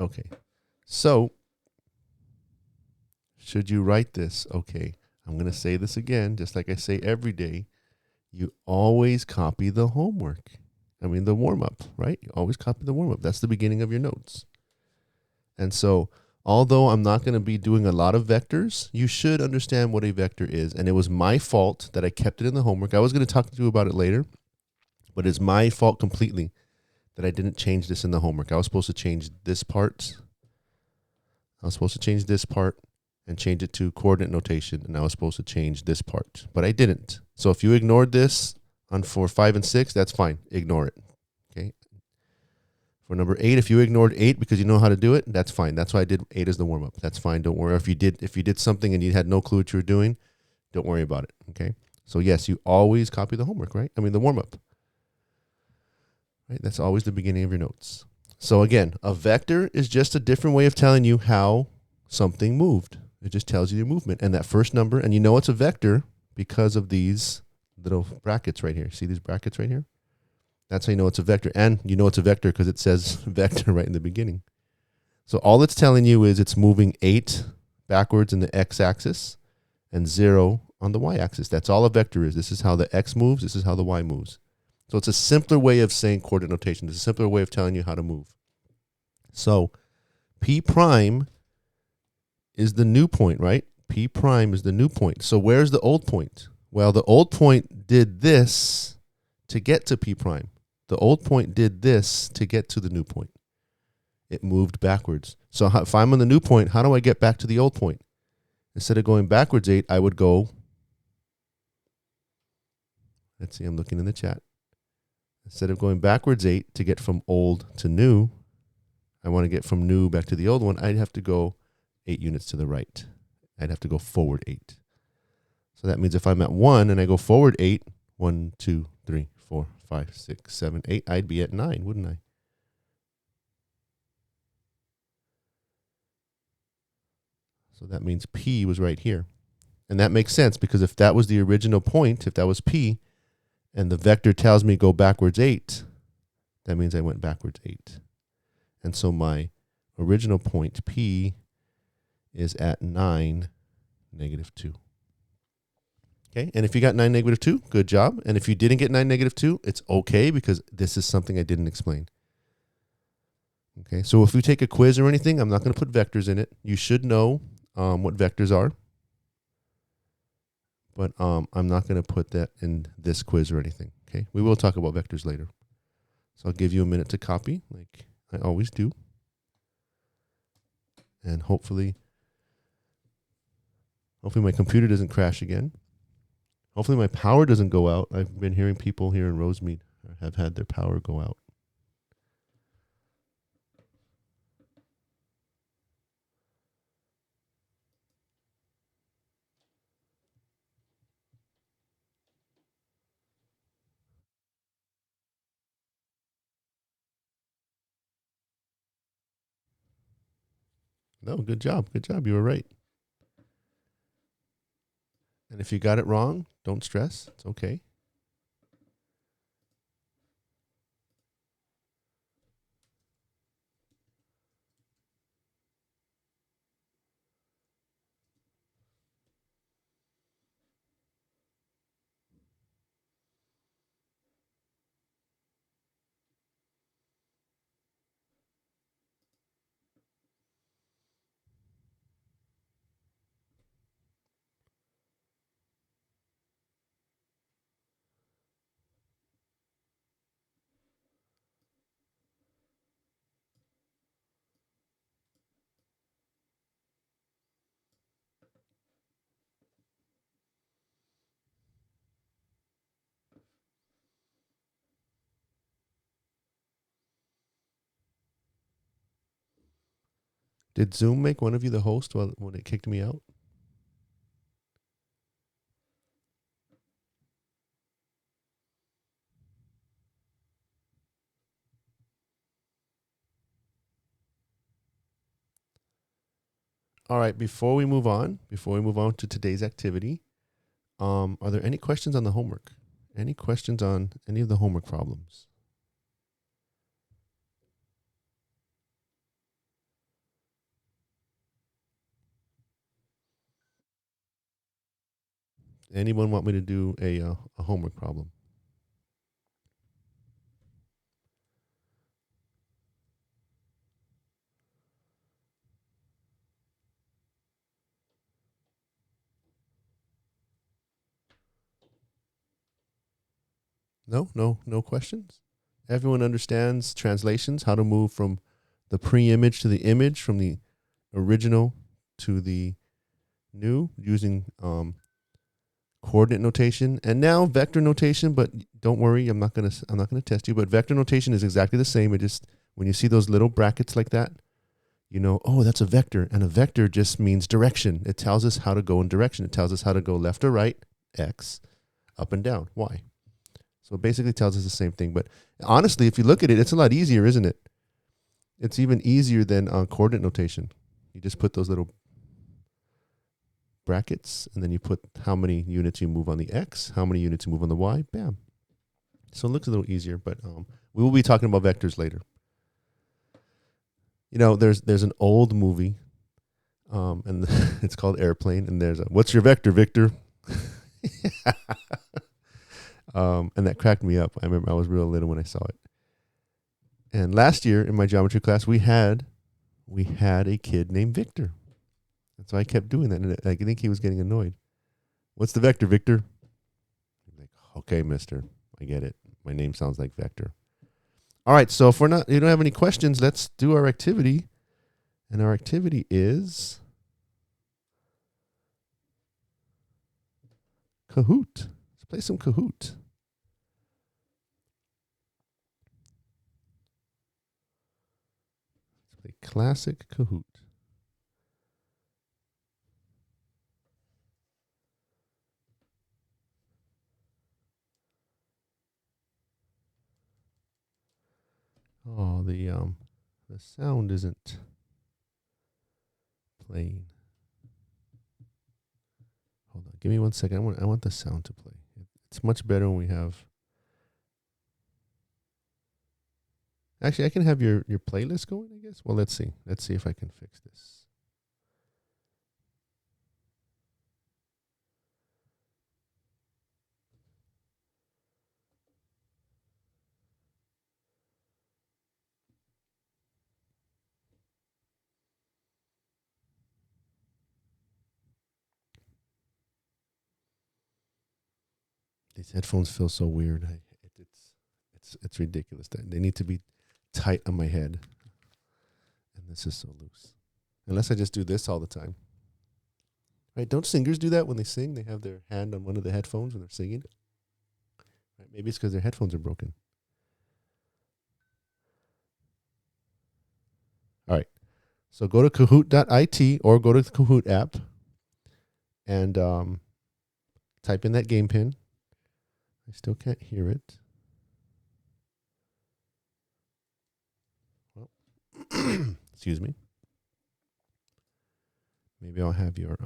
Okay. So, should you write this? Okay. I'm going to say this again, just like I say every day. You always copy the homework. The warm-up, right? You always copy the warm-up. That's the beginning of your notes. And so, although I'm not going to be doing a lot of vectors, you should understand what a vector is. And it was my fault that I kept it in the homework. I was going to talk to you about it later, but it's my fault completely that I didn't change this in the homework. I was supposed to change this part. I was supposed to change this part and change it to coordinate notation, and I was supposed to change this part, but I didn't. So if you ignored this for 5 and 6, that's fine. Ignore it. Okay. For number 8, if you ignored 8 because you know how to do it, that's fine. That's why I did 8 as the warm up. That's fine. Don't worry. If you did something and you had no clue what you were doing, don't worry about it. Okay. So yes, you always copy the homework, right? The warm up. Right. That's always the beginning of your notes. So again, a vector is just a different way of telling you how something moved. It just tells you your movement. And that first number, and you know it's a vector because of these little brackets right here. See these brackets right here? That's how you know it's a vector. And you know it's a vector because it says vector right in the beginning. So all it's telling you is it's moving 8 backwards in the x-axis and 0 on the y-axis. That's all a vector is. This is how the x moves. This is how the y moves. So it's a simpler way of saying coordinate notation. It's a simpler way of telling you how to move. So P prime is the new point, right? P prime is the new point. So where's the old point? Well, the old point did this to get to P prime. The old point did this to get to the new point. It moved backwards. So if I'm on the new point, how do I get back to the old point? Instead of going backwards 8, I would go, let's see, I'm looking in the chat. Instead of going backwards 8 to get from old to new, I want to get from new back to the old one, I'd have to go 8 units to the right. I'd have to go forward 8. So that means if I'm at 1 and I go forward 8, 1, 2, 3, 4, 5, 6, 7, 8, I'd be at 9, wouldn't I? So that means P was right here. And that makes sense because if that was the original point, if that was P, and the vector tells me go backwards 8, that means I went backwards 8. And so my original point, P, is at 9, -2. Okay, and if you got 9, -2, good job. And if you didn't get 9, -2, it's okay because this is something I didn't explain. Okay, so if we take a quiz or anything, I'm not going to put vectors in it. You should know what vectors are. But I'm not going to put that in this quiz or anything. Okay, we will talk about vectors later. So I'll give you a minute to copy, like I always do. And hopefully my computer doesn't crash again. Hopefully my power doesn't go out. I've been hearing people here in Rosemead have had their power go out. No, good job. Good job. You were right. And if you got it wrong, don't stress. It's okay. Did Zoom make one of you the host when it kicked me out? All right, before we move on to today's activity, are there any questions on the homework? Any questions on any of the homework problems? Anyone want me to do a homework problem? No questions. Everyone understands translations, how to move from the pre-image to the image, from the original to the new, using coordinate notation and now vector notation. But don't worry, I'm not gonna test you. But vector notation is exactly the same. It just, when you see those little brackets like that, you know, oh, that's a vector, and a vector just means direction. It tells us how to go in direction. It tells us how to go left or right, X, up and down, Y. So it basically tells us the same thing. But honestly, if you look at it, it's a lot easier, isn't it? It's even easier than coordinate notation. You just put those little brackets, and then you put how many units you move on the X, how many units you move on the Y, bam. So it looks a little easier, but we will be talking about vectors later. You know, there's an old movie, and it's called Airplane, and there's a, what's your vector, Victor? And that cracked me up. I remember I was real little when I saw it. And last year in my geometry class, we had a kid named Victor. And so I kept doing that, and I think he was getting annoyed. What's the vector, Victor? I'm like, okay, mister, I get it. My name sounds like Vector. All right, so if you don't have any questions, let's do our activity. And our activity is Kahoot. Let's play some Kahoot. Let's play classic Kahoot. Oh, the sound isn't playing. Hold on, give me 1 second. I want the sound to play. It's much better when we have. Actually, I can have your playlist going, I guess. Well, let's see. Let's see if I can fix this. These headphones feel so weird. It's ridiculous. They need to be tight on my head, and this is so loose. Unless I just do this all the time. Right? Don't singers do that when they sing? They have their hand on one of the headphones when they're singing. Right? Maybe it's because their headphones are broken. All right. So go to Kahoot.it or go to the Kahoot app and type in that game pin. I still can't hear it. Well, excuse me. Maybe I'll have your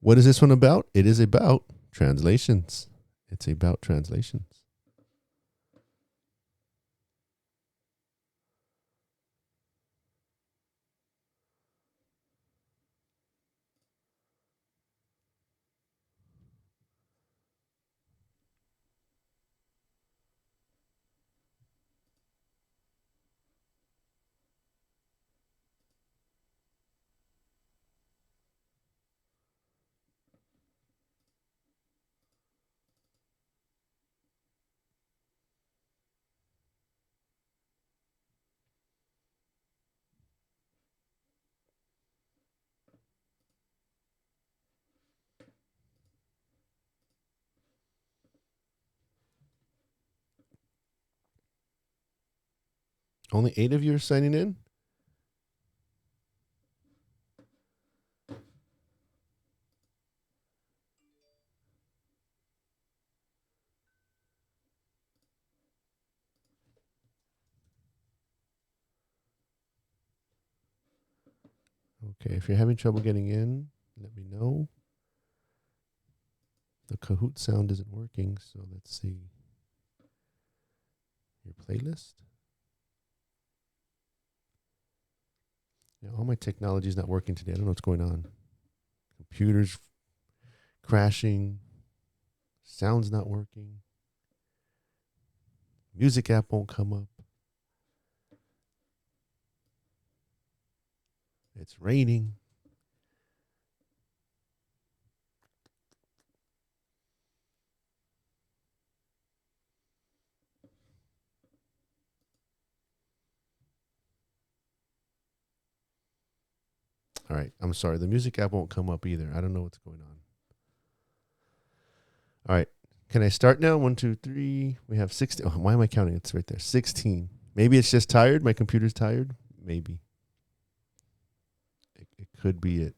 What is this one about? It is about translations. It's about translations. Only 8 of you are signing in? Okay, if you're having trouble getting in, let me know. The Kahoot sound isn't working, so let's see. Your playlist. Yeah, all my technology is not working today. I don't know what's going on. Computer's crashing. Sound's not working. Music app won't come up. It's raining. All right. I'm sorry. The music app won't come up either. I don't know what's going on. All right. Can I start now? 1, 2, 3. We have 16. Oh, why am I counting? It's right there. 16. Maybe it's just tired. My computer's tired. Maybe. It could be it.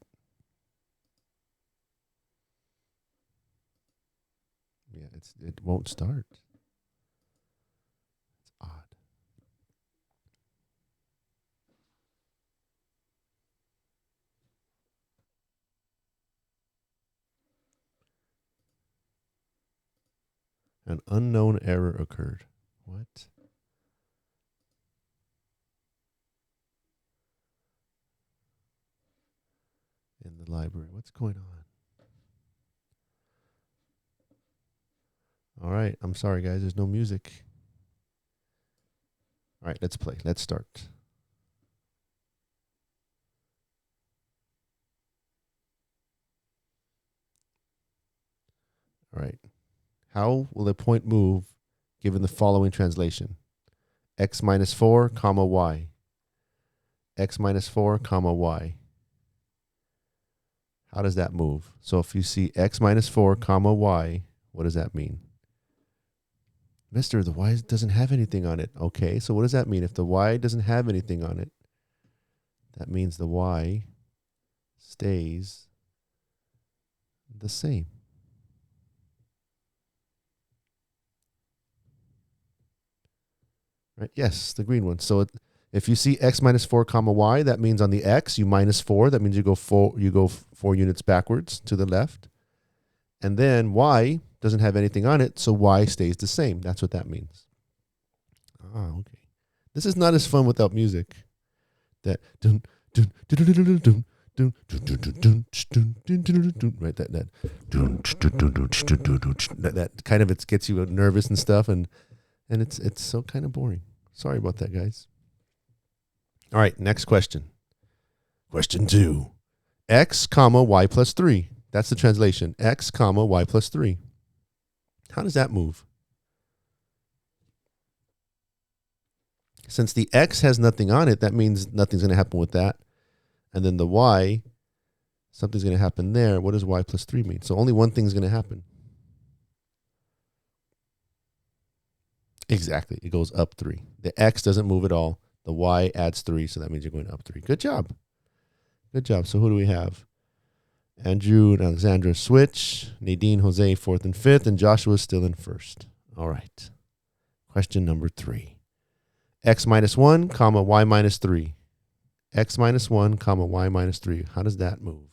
Yeah, it won't start. It's odd. An unknown error occurred. What? In the library. What's going on? All right. I'm sorry, guys. There's no music. All right. Let's play. Let's start. All right. How will a point move given the following translation? X minus 4, comma, y. X minus 4, comma, y. How does that move? So if you see X minus 4, comma, y, what does that mean? Mister, the y doesn't have anything on it. Okay, so what does that mean? If the y doesn't have anything on it, that means the y stays the same. Right? Yes, the green one. So if you see X minus 4, comma, y, that means on the X, you minus 4. That means you go 4 units backwards to the left. And then y doesn't have anything on it, so y stays the same. That's what that means. Ah, okay. This is not as fun without music. That right, that kind of it gets you nervous and stuff, and it's so kind of boring. Sorry about that, guys. All right, next question. Question 2. X, comma, y plus 3. That's the translation. X, comma, y plus 3. How does that move? Since the X has nothing on it, that means nothing's going to happen with that. And then the Y, something's going to happen there. What does y plus 3 mean? So only one thing's going to happen. Exactly. It goes up 3. The X doesn't move at all. The Y adds 3, so that means you're going up 3. Good job. Good job. So who do we have? Andrew and Alexandra switch. Nadine, Jose, 4th and 5th. And Joshua is still in 1st. All right. Question number 3. X minus 1, comma, y minus 3. X minus 1, comma, y minus 3. How does that move?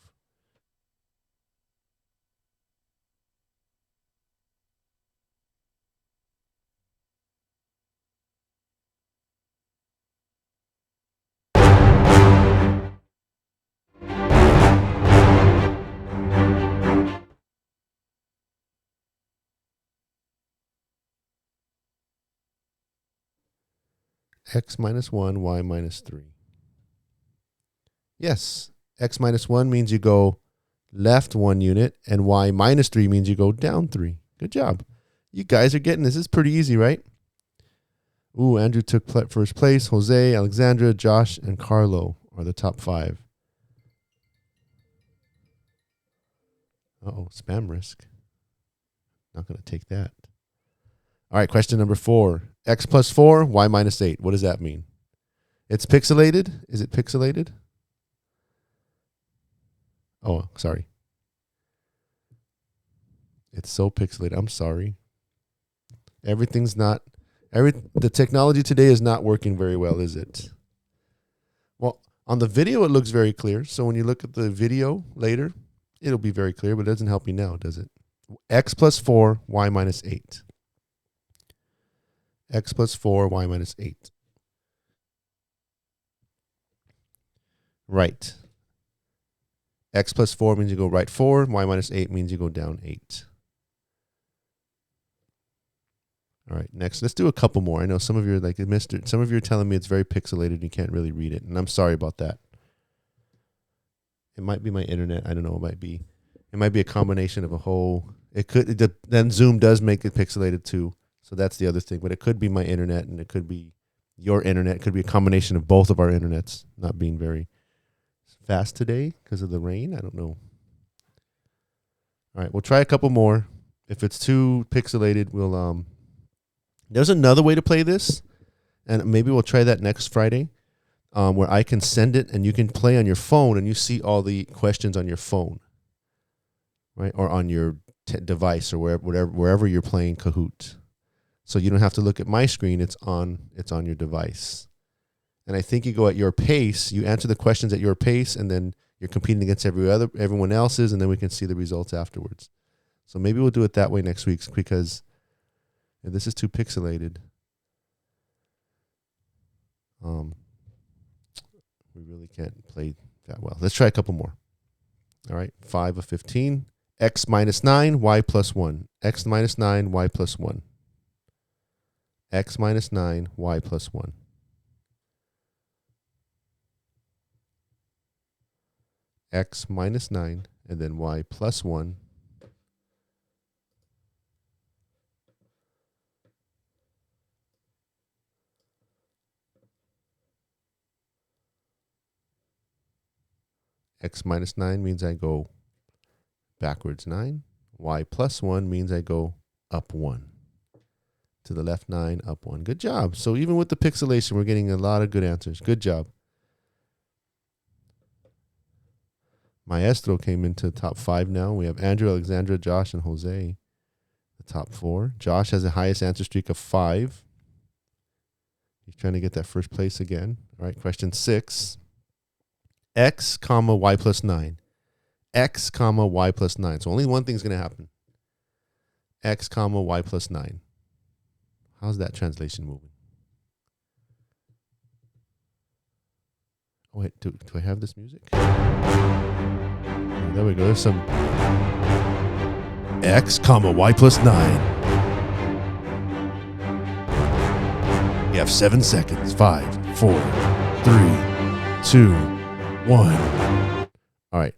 X minus 1, y minus 3. Yes, X minus 1 means you go left 1 unit, and y minus 3 means you go down 3. Good job. You guys are getting this. This is pretty easy, right? Ooh, Andrew took first place. Jose, Alexandra, Josh, and Carlo are the top 5. Uh-oh, spam risk. Not going to take that. All right, question number 4. X plus 4, y minus 8. What does that mean? It's pixelated. Is it pixelated? Oh, sorry. It's so pixelated. I'm sorry. The technology today is not working very well, is it? Well, on the video, it looks very clear. So when you look at the video later, it'll be very clear, but it doesn't help you now, does it? X plus 4, y minus 8. X plus 4, y minus 8. Right. X plus 4 means you go right 4. Y minus 8 means you go down 8. All right, next, let's do a couple more. I know some of you are like, some of you are telling me it's very pixelated and you can't really read it, and I'm sorry about that. It might be my internet. I don't know. It might be a combination of a whole. Then Zoom does make it pixelated too. So that's the other thing. But it could be my internet, and it could be your internet. It could be a combination of both of our internets not being very fast today because of the rain. I don't know. All right, we'll try a couple more. If it's too pixelated, we'll there's another way to play this, and maybe we'll try that next Friday, where I can send it and you can play on your phone and you see all the questions on your phone, right, or on your device or wherever you're playing Kahoot. So you don't have to look at my screen; it's on your device. And I think you go at your pace. You answer the questions at your pace, and then you're competing against everyone else's, and then we can see the results afterwards. So maybe we'll do it that way next week, because if this is too pixelated, we really can't play that well. Let's try a couple more. All right, 5 of 15. X minus 9, y plus 1. X minus 9, y plus 1. X minus 9, y plus 1. X minus 9, and then y plus 1. X minus 9 means I go backwards 9. Y plus 1 means I go up 1. To the left 9, up 1. Good job. So even with the pixelation, we're getting a lot of good answers. Good job. Maestro came into the top 5 now. We have Andrew, Alexandra, Josh, and Jose. The top 4. Josh has the highest answer streak of 5. He's trying to get that first place again. All right, question 6. X, comma, y plus 9. X, comma, y plus 9. So only one thing's going to happen. X, comma, y plus 9. How's that translation moving? Oh, wait, do I have this music? Oh, there we go. There's some X, comma, y plus 9. You have 7 seconds. 5, 4, 3, 2, 1. All right.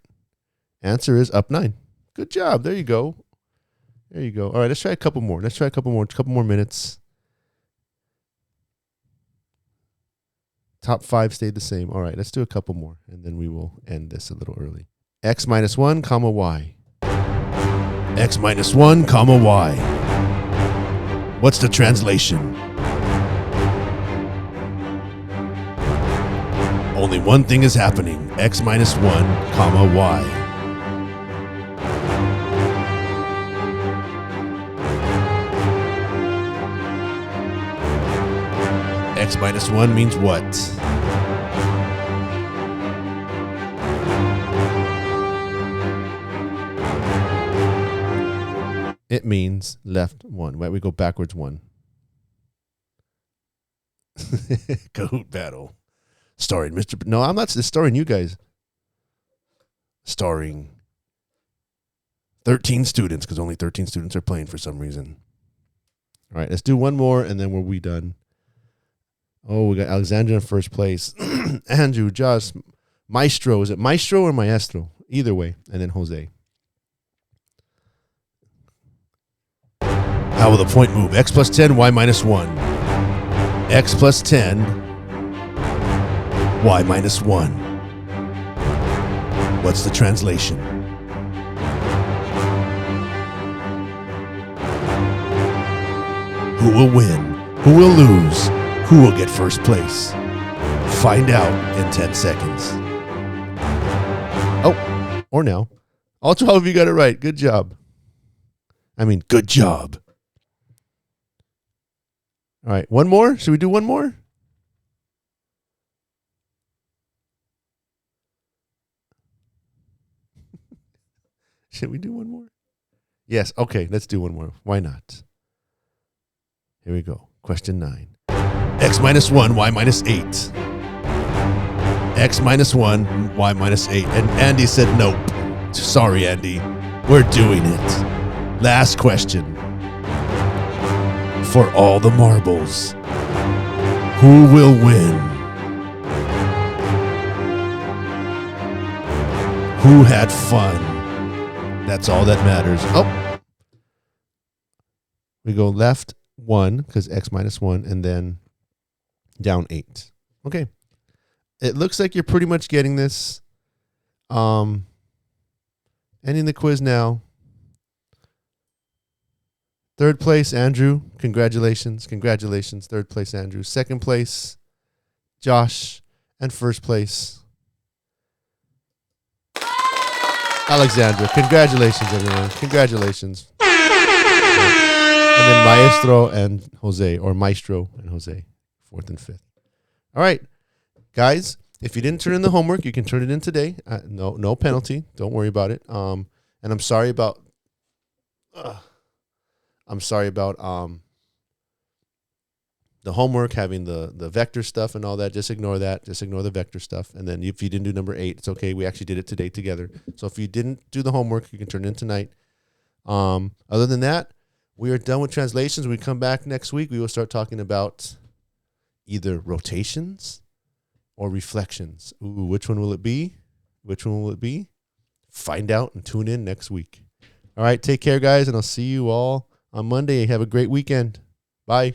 Answer is up 9. Good job. There you go. There you go. All right, let's try a couple more. A couple more minutes. Top 5 stayed the same. All right, let's do a couple more, and then we will end this a little early. X minus 1, comma, y. X minus 1, comma, y. What's the translation? Only one thing is happening. X minus 1, comma, y. X minus 1 means what? It means left 1. Right, we go backwards 1. Kahoot battle. Starring Mr. No, I'm not starring you guys. Starring 13 students, because only 13 students are playing for some reason. All right, let's do one more, and then we'll be done. Oh, we got Alexandra in first place. Andrew, Josh, Maestro. Is it Maestro or Maestro? Either way. And then Jose. How will the point move? X plus 10, y minus 1. X plus 10, y minus 1. What's the translation? Who will win? Who will lose? Who will get first place? Find out in 10 seconds. Oh, or now. All 12 of you got it right. Good job. Good job. All right, one more? Should we do one more? Should we do one more? Yes. Okay. Let's do one more. Why not? Here we go. Question 9. X minus 1, y minus 8. X minus 1, y minus 8. And Andy said nope. Sorry, Andy. We're doing it. Last question. For all the marbles, who will win? Who had fun? That's all that matters. Oh. We go left 1 because X minus 1 and then down 8. Okay. It looks like you're pretty much getting this. Ending the quiz now. Third place, Andrew. Congratulations. Congratulations. Third place, Andrew. Second place, Josh. And first place, Alexandra. Congratulations, everyone. Congratulations. And then Maestro and Jose, or Maestro and Jose, 4th and 5th. All right, guys. If you didn't turn in the homework, you can turn it in today. No penalty. Don't worry about it. And I'm sorry about. The homework, having the vector stuff and all that. Just ignore that. Just ignore the vector stuff. And then if you didn't do number 8, it's okay. We actually did it today together. So if you didn't do the homework, you can turn it in tonight. Other than that, we are done with translations. When we come back next week, we will start talking about either rotations or reflections. Ooh, which one will it be? Which one will it be? Find out and tune in next week. All right, take care, guys, and I'll see you all on Monday. Have a great weekend. Bye.